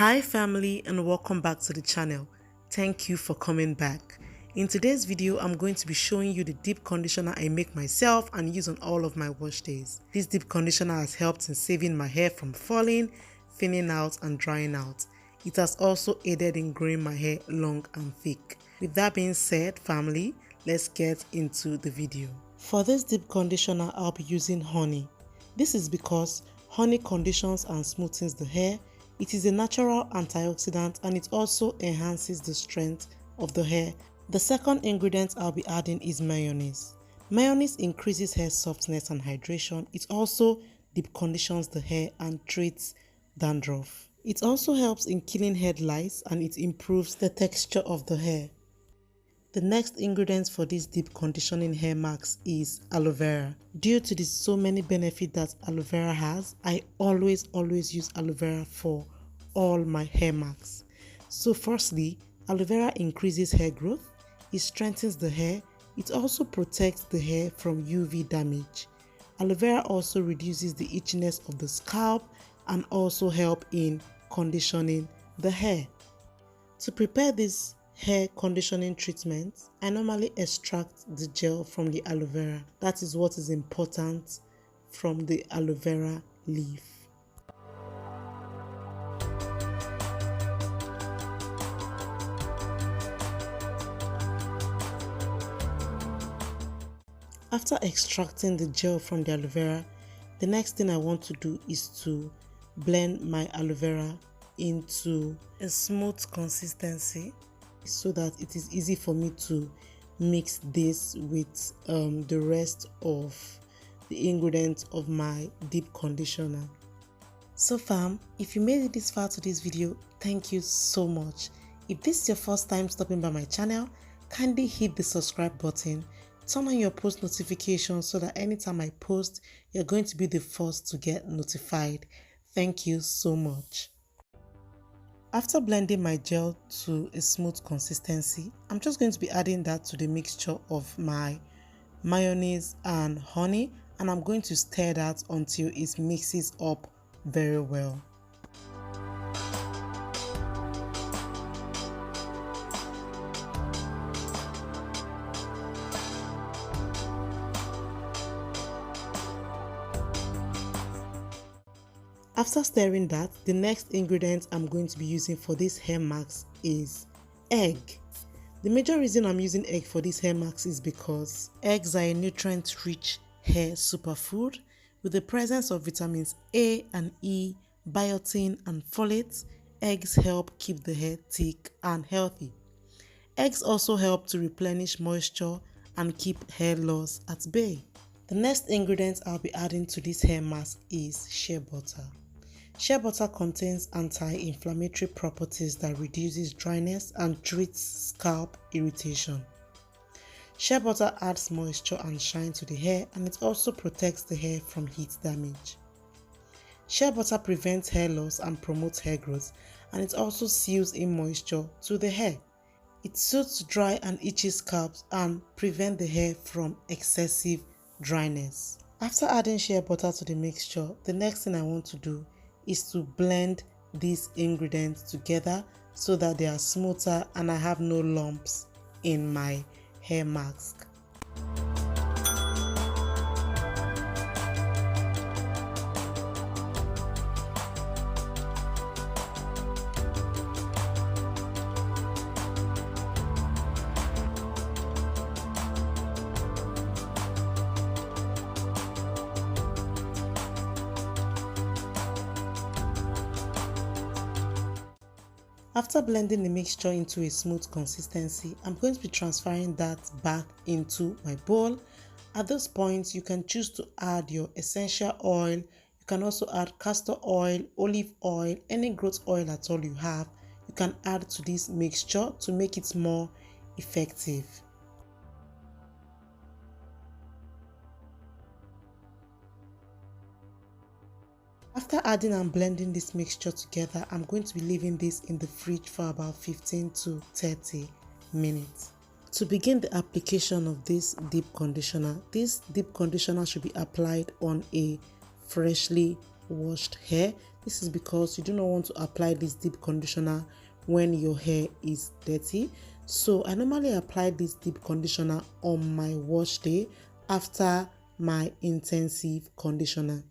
Hi family, and welcome back to the channel. Thank you for coming back. In today's video, I'm going to be showing you the deep conditioner I make myself and use on all of my wash days. This deep conditioner has helped in saving my hair from falling, thinning out and drying out. It has also aided in growing my hair long and thick. With that being said, family, let's get into the video. For this deep conditioner, I'll be using honey. This is because honey conditions and smoothens the hair. It is a natural antioxidant and it also enhances the strength of the hair. The second ingredient I'll be adding is mayonnaise. Mayonnaise increases hair softness and hydration. It also deep conditions the hair and treats dandruff. It also helps in killing hair lice and it improves the texture of the hair. The next ingredient for this deep conditioning hair mask is aloe vera. Due to the so many benefits that aloe vera has, I always use aloe vera for all my hair masks. So firstly, aloe vera increases hair growth, it strengthens the hair, it also protects the hair from UV damage. Aloe vera also reduces the itchiness of the scalp and also help in conditioning the hair. To prepare this hair conditioning treatment, I normally extract the gel from the aloe vera. That is what is important from the aloe vera leaf. After extracting the gel from the aloe vera, the next thing I want to do is to blend my aloe vera into a smooth consistency so that it is easy for me to mix this with the rest of the ingredients of my deep conditioner. So fam, if you made it this far to this video, thank you so much. If this is your first time stopping by my channel, kindly hit the subscribe button, turn on your post notifications so that anytime I post, you're going to be the first to get notified. Thank you so much. After blending my gel to a smooth consistency, I'm just going to be adding that to the mixture of my mayonnaise and honey, and I'm going to stir that until it mixes up very well. After stirring that, the next ingredient I'm going to be using for this hair mask is egg. The major reason I'm using egg for this hair mask is because eggs are a nutrient-rich hair superfood with the presence of vitamins A and E, biotin and folate. Eggs help keep the hair thick and healthy. Eggs also help to replenish moisture and keep hair loss at bay. The next ingredient I'll be adding to this hair mask is shea butter. Shea butter contains anti-inflammatory properties that reduces dryness and treats scalp irritation. Shea butter adds moisture and shine to the hair and it also protects the hair from heat damage. Shea butter prevents hair loss and promotes hair growth, and it also seals in moisture to the hair. It soothes dry and itchy scalps and prevents the hair from excessive dryness. After adding shea butter to the mixture, the next thing I want to do is to blend these ingredients together so that they are smoother and I have no lumps in my hair mask. After blending the mixture into a smooth consistency, I'm going to be transferring that back into my bowl. At this point, you can choose to add your essential oil. You can also add castor oil, olive oil, any growth oil at all you have. You can add to this mixture to make it more effective. After adding and blending this mixture together, I'm going to be leaving this in the fridge for about 15 to 30 minutes. To begin the application of this deep conditioner should be applied on a freshly washed hair. This is because you do not want to apply this deep conditioner when your hair is dirty. So I normally apply this deep conditioner on my wash day after my intensive conditioner.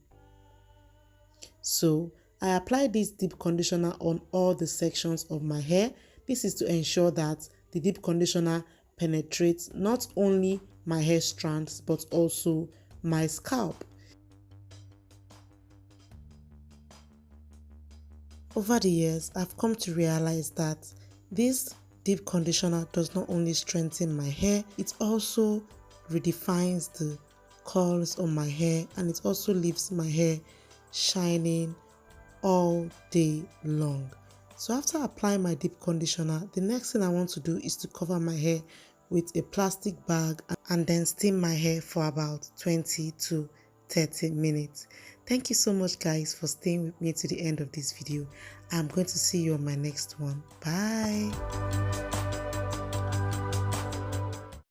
So I apply this deep conditioner on all the sections of my hair. This is to ensure that the deep conditioner penetrates not only my hair strands but also my scalp. Over the years, I've come to realize that this deep conditioner does not only strengthen my hair, it also redefines the curls on my hair, and it also leaves my hair shining all day long. So after applying my deep conditioner, the next thing I want to do is to cover my hair with a plastic bag and then steam my hair for about 20 to 30 minutes. Thank you so much guys for staying with me to the end of this video. I'm going to see you on my next one. Bye.